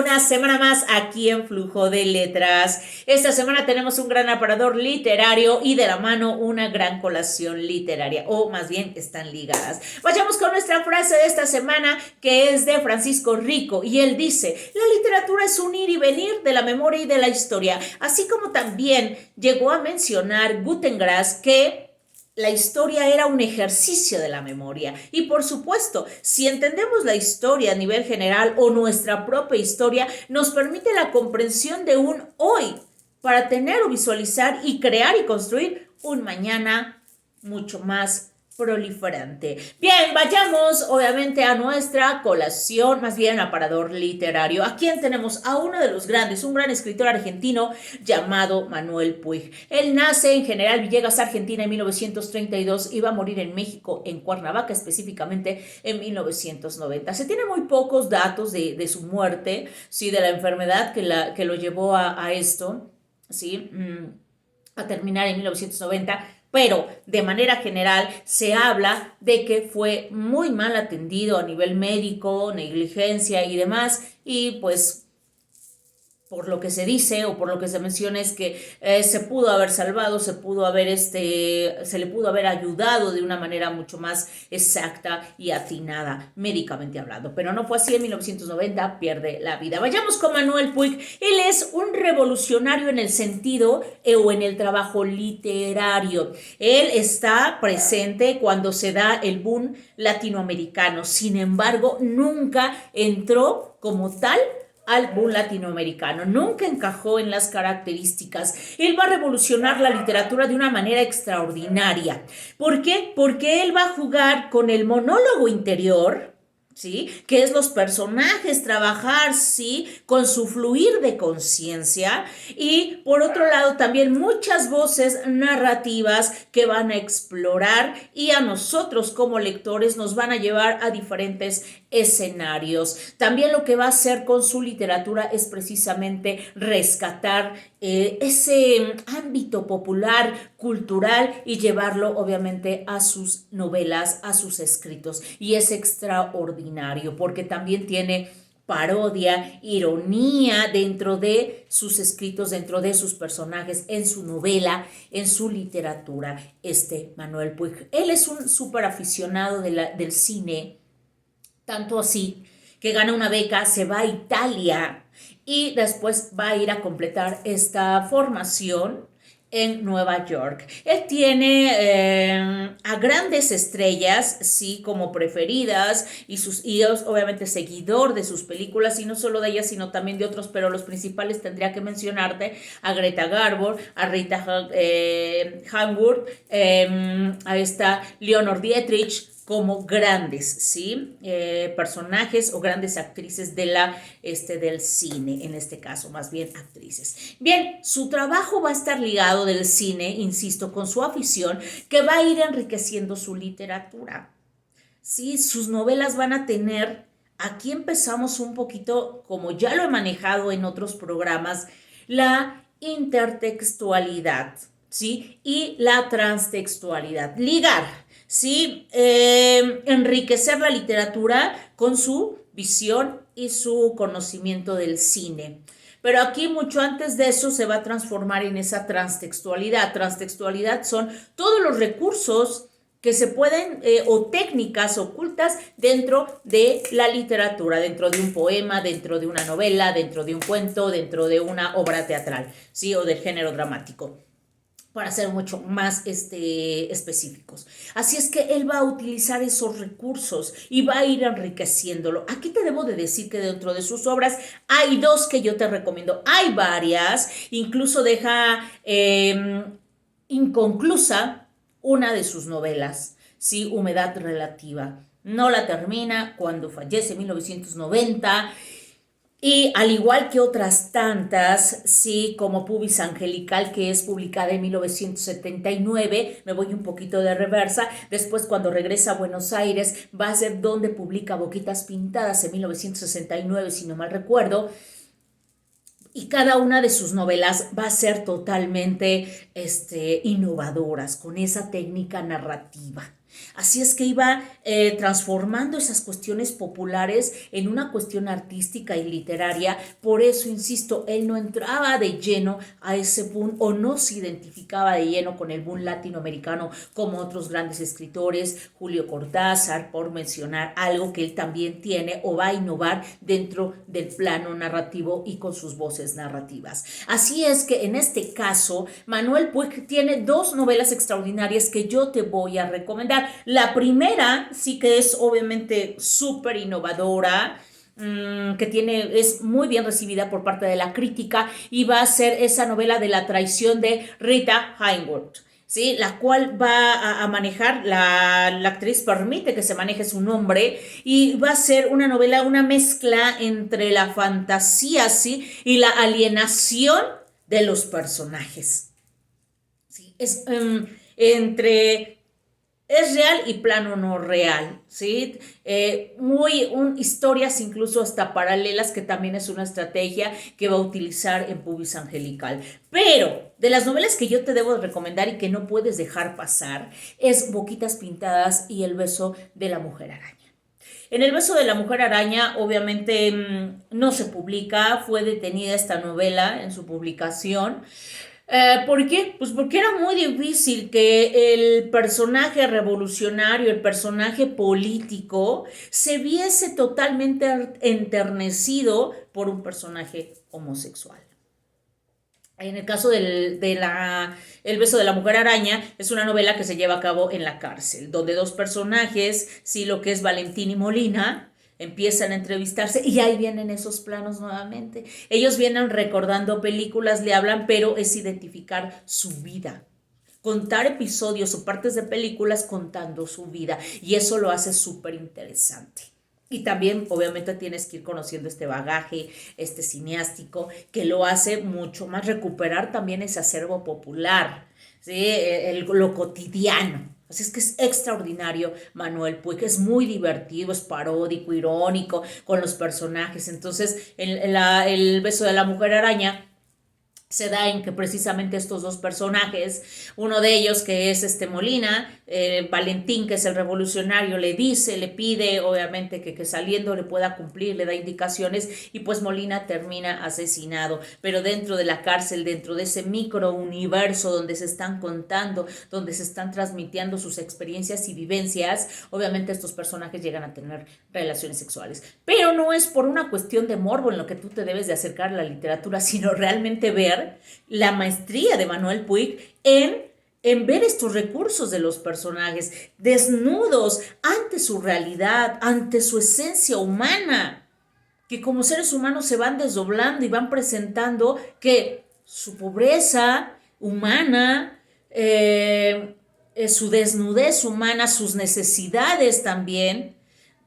una semana más aquí en Flujo de Letras. Esta semana tenemos un gran aparador literario y de la mano una gran colación literaria, o más bien están ligadas. Vayamos con nuestra frase de esta semana, que es de Francisco Rico, y él dice: la literatura es un ir y venir de la memoria y de la historia, así como también llegó a mencionar Günter Grass que la historia era un ejercicio de la memoria. Y por supuesto, si entendemos la historia a nivel general o nuestra propia historia, nos permite la comprensión de un hoy para tener o visualizar y crear y construir un mañana mucho más proliferante. Bien, vayamos obviamente a nuestra colación, más bien aparador literario. ¿A quién tenemos? A uno de los grandes, un gran escritor argentino llamado Manuel Puig. Él nace en General Villegas, Argentina, en 1932 y va a morir en México, en Cuernavaca, específicamente en 1990. Se tienen muy pocos datos de su muerte, ¿sí? De la enfermedad que lo llevó a esto, ¿sí? A terminar en 1990, pero de manera general se habla de que fue muy mal atendido a nivel médico, negligencia y demás, y pues por lo que se dice o por lo que se menciona es que se pudo haber salvado, se le pudo haber ayudado de una manera mucho más exacta y atinada, médicamente hablando. Pero no fue así. En 1990 pierde la vida. Vayamos con Manuel Puig. Él es un revolucionario en el sentido o en el trabajo literario. Él está presente cuando se da el boom latinoamericano. Sin embargo, nunca entró como tal al boom latinoamericano, nunca encajó en las características. Él va a revolucionar la literatura de una manera extraordinaria. ¿Por qué? Porque él va a jugar con el monólogo interior, ¿sí? Que es los personajes, trabajar, ¿sí? Con su fluir de conciencia, y por otro lado también muchas voces narrativas que van a explorar y a nosotros como lectores nos van a llevar a diferentes escenarios. También lo que va a hacer con su literatura es precisamente rescatar ese ámbito popular, cultural, y llevarlo obviamente a sus novelas, a sus escritos. Y es extraordinario porque también tiene parodia, ironía dentro de sus escritos, dentro de sus personajes, en su novela, en su literatura, Manuel Puig. Él es un súper aficionado del cine, tanto así que gana una beca, se va a Italia y después va a ir a completar esta formación en Nueva York. Él tiene a grandes estrellas, sí, como preferidas, y es obviamente seguidor de sus películas, y no solo de ellas, sino también de otros, pero los principales tendría que mencionarte a Greta Garbo, a Rita Hayworth, a esta Leonor Dietrich, como grandes, ¿sí? Personajes o grandes actrices del cine, en este caso, más bien actrices. Bien, su trabajo va a estar ligado del cine, insisto, con su afición, que va a ir enriqueciendo su literatura, ¿sí? Sus novelas van a tener, aquí empezamos un poquito, como ya lo he manejado en otros programas, la intertextualidad, ¿sí? Y la transtextualidad. Ligar, ¿sí? Enriquecer la literatura con su visión y su conocimiento del cine. Pero aquí mucho antes de eso se va a transformar en esa transtextualidad. Transtextualidad son todos los recursos que se pueden, o técnicas ocultas dentro de la literatura, dentro de un poema, dentro de una novela, dentro de un cuento, dentro de una obra teatral, ¿sí? O del género dramático, para ser mucho más específicos. Así es que él va a utilizar esos recursos y va a ir enriqueciéndolo. Aquí te debo de decir que dentro de sus obras hay dos que yo te recomiendo. Hay varias, incluso deja inconclusa una de sus novelas, ¿sí? Humedad relativa. No la termina cuando fallece en 1990. Y al igual que otras tantas, sí, como Pubis Angelical, que es publicada en 1979, me voy un poquito de reversa, después cuando regresa a Buenos Aires va a ser donde publica Boquitas Pintadas en 1969, si no mal recuerdo, y cada una de sus novelas va a ser totalmente innovadoras, con esa técnica narrativa. Así es que iba transformando esas cuestiones populares en una cuestión artística y literaria. Por eso, insisto, él no entraba de lleno a ese boom o no se identificaba de lleno con el boom latinoamericano como otros grandes escritores, Julio Cortázar, por mencionar algo que él también tiene o va a innovar dentro del plano narrativo y con sus voces narrativas. Así es que en este caso, Manuel Puig tiene dos novelas extraordinarias que yo te voy a recomendar. La primera sí que es obviamente súper innovadora, que es muy bien recibida por parte de la crítica y va a ser esa novela de la traición de Rita Hayworth. ¿Sí? La cual va a manejar, la actriz permite que se maneje su nombre y va a ser una novela, una mezcla entre la fantasía, ¿sí? Y la alienación de los personajes. ¿Sí? Entre es real y plano no real, ¿sí? Historias incluso hasta paralelas, que también es una estrategia que va a utilizar en Pubis Angelical. Pero de las novelas que yo te debo recomendar y que no puedes dejar pasar, es Boquitas Pintadas y El beso de la mujer araña. En El beso de la mujer araña, obviamente no se publica, fue detenida esta novela en su publicación. ¿Por qué? Pues porque era muy difícil que el personaje revolucionario, el personaje político, se viese totalmente enternecido por un personaje homosexual. En el caso El beso de la mujer araña, es una novela que se lleva a cabo en la cárcel, donde dos personajes, sí, lo que es Valentín y Molina, empiezan a entrevistarse y ahí vienen esos planos nuevamente. Ellos vienen recordando películas, le hablan, pero es identificar su vida. Contar episodios o partes de películas contando su vida, y eso lo hace súper interesante. Y también, obviamente, tienes que ir conociendo este bagaje, este cineástico, que lo hace mucho más recuperar también ese acervo popular, ¿sí? Lo cotidiano. Así es que es extraordinario Manuel Puig, es muy divertido, es paródico, irónico con los personajes. Entonces, el beso de la mujer araña se da en que precisamente estos dos personajes, uno de ellos que es Molina, Valentín, que es el revolucionario, le dice, le pide obviamente que saliendo le pueda cumplir, le da indicaciones y pues Molina termina asesinado, pero dentro de la cárcel, dentro de ese micro universo donde se están contando, donde se están transmitiendo sus experiencias y vivencias, obviamente estos personajes llegan a tener relaciones sexuales, pero no es por una cuestión de morbo en lo que tú te debes de acercar a la literatura, sino realmente ver la maestría de Manuel Puig en ver estos recursos de los personajes desnudos ante su realidad, ante su esencia humana, que como seres humanos se van desdoblando y van presentando que su pobreza humana, su desnudez humana, sus necesidades también,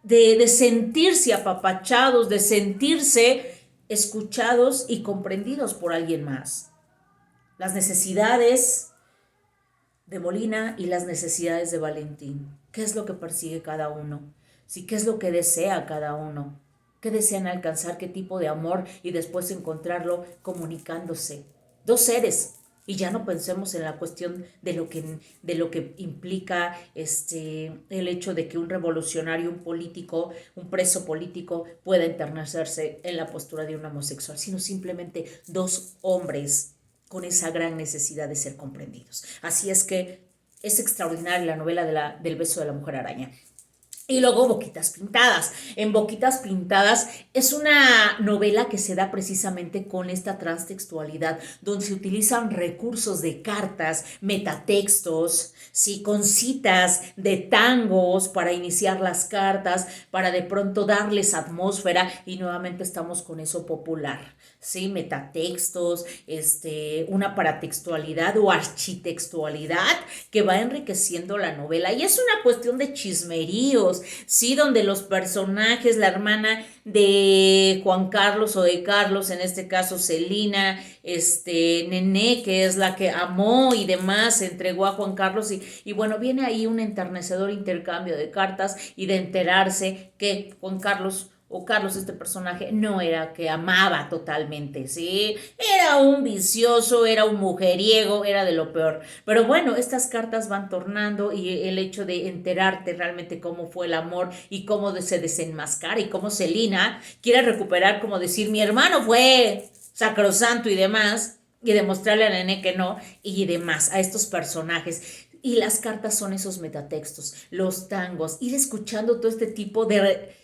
de sentirse apapachados, de sentirse escuchados y comprendidos por alguien más. Las necesidades de Molina y las necesidades de Valentín. ¿Qué es lo que persigue cada uno? Sí, ¿qué es lo que desea cada uno? ¿Qué desean alcanzar? ¿Qué tipo de amor? Y después encontrarlo comunicándose. Dos seres. Y ya no pensemos en la cuestión de lo que implica el hecho de que un revolucionario, un político, un preso político pueda enternecerse en la postura de un homosexual, sino simplemente dos hombres con esa gran necesidad de ser comprendidos. Así es que es extraordinaria la novela del beso de la mujer araña. Y luego Boquitas Pintadas. En Boquitas Pintadas es una novela que se da precisamente con esta transtextualidad, donde se utilizan recursos de cartas, metatextos, ¿sí? Con citas de tangos para iniciar las cartas, para de pronto darles atmósfera, y nuevamente estamos con eso popular, ¿sí? Metatextos, una paratextualidad o architextualidad que va enriqueciendo la novela. Y es una cuestión de chismeríos, sí, donde los personajes, la hermana de Juan Carlos o de Carlos, en este caso Celina, Nené, que es la que amó y demás, se entregó a Juan Carlos y bueno, viene ahí un enternecedor intercambio de cartas y de enterarse que Juan Carlos o Carlos, este personaje, no era que amaba totalmente, ¿sí? Era un vicioso, era un mujeriego, era de lo peor. Pero bueno, estas cartas van tornando y el hecho de enterarte realmente cómo fue el amor y cómo se desenmascara y cómo Selina quiere recuperar, como decir, mi hermano fue sacrosanto y demás, y demostrarle a la nene que no, y demás, a estos personajes. Y las cartas son esos metatextos, los tangos, ir escuchando todo este tipo de,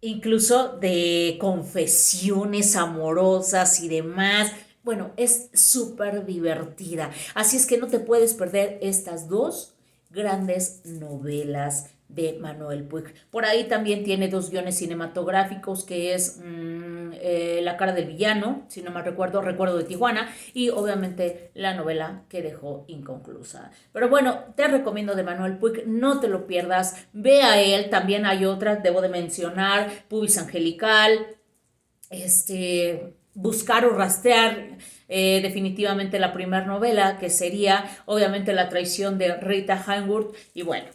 incluso de confesiones amorosas y demás. Bueno, es súper divertida. Así es que no te puedes perder estas dos grandes novelas de Manuel Puig. Por ahí también tiene dos guiones cinematográficos, que es La cara del villano, si no me recuerdo, Recuerdo de Tijuana, y obviamente la novela que dejó inconclusa. Pero bueno, te recomiendo de Manuel Puig, no te lo pierdas, ve a él. También hay otras, debo de mencionar, Pubis Angelical, buscar o rastrear, definitivamente la primera novela, que sería obviamente La traición de Rita Hayworth, y bueno,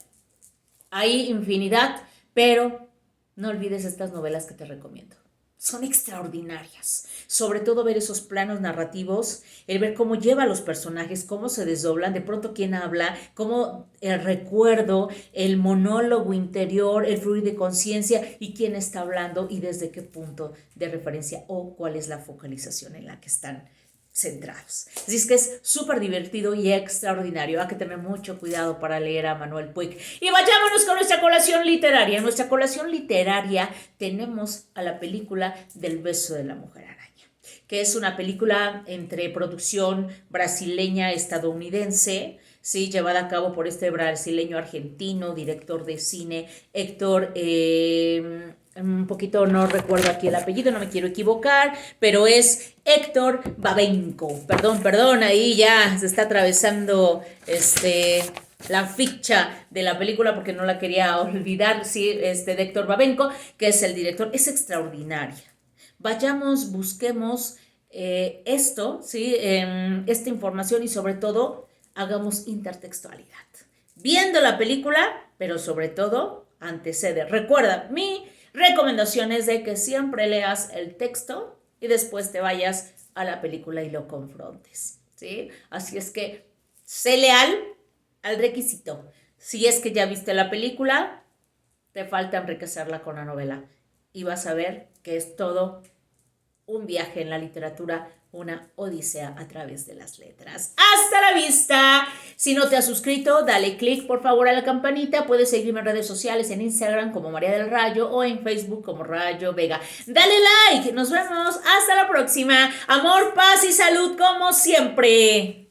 hay infinidad, pero no olvides estas novelas que te recomiendo. Son extraordinarias, sobre todo ver esos planos narrativos, el ver cómo lleva a los personajes, cómo se desdoblan, de pronto quién habla, cómo el recuerdo, el monólogo interior, el fluir de conciencia y quién está hablando y desde qué punto de referencia o cuál es la focalización en la que están centrados. Así es que es súper divertido y extraordinario. Hay que tener mucho cuidado para leer a Manuel Puig. Y vayámonos con nuestra colación literaria. En nuestra colación literaria tenemos a la película del beso de la mujer araña, que es una película entre producción brasileña estadounidense, sí, llevada a cabo por este brasileño argentino, director de cine, Héctor, un poquito no recuerdo aquí el apellido, no me quiero equivocar, pero es Héctor Babenco. Perdón, ahí ya se está atravesando la ficha de la película porque no la quería olvidar, sí, de Héctor Babenco, que es el director. Es extraordinaria. Vayamos, busquemos esto, ¿sí? Esta información y sobre todo hagamos intertextualidad. Viendo la película, pero sobre todo antecede. Recuerda, mi recomendación es de que siempre leas el texto y después te vayas a la película y lo confrontes, ¿sí? Así es que sé leal al requisito. Si es que ya viste la película, te falta enriquecerla con la novela y vas a ver que es todo un viaje en la literatura, una odisea a través de las letras. ¡Hasta la vista! Si no te has suscrito, dale click por favor a la campanita. Puedes seguirme en redes sociales, en Instagram como María del Rayo o en Facebook como Rayo Vega. Dale like, nos vemos, hasta la próxima. Amor, paz y salud como siempre.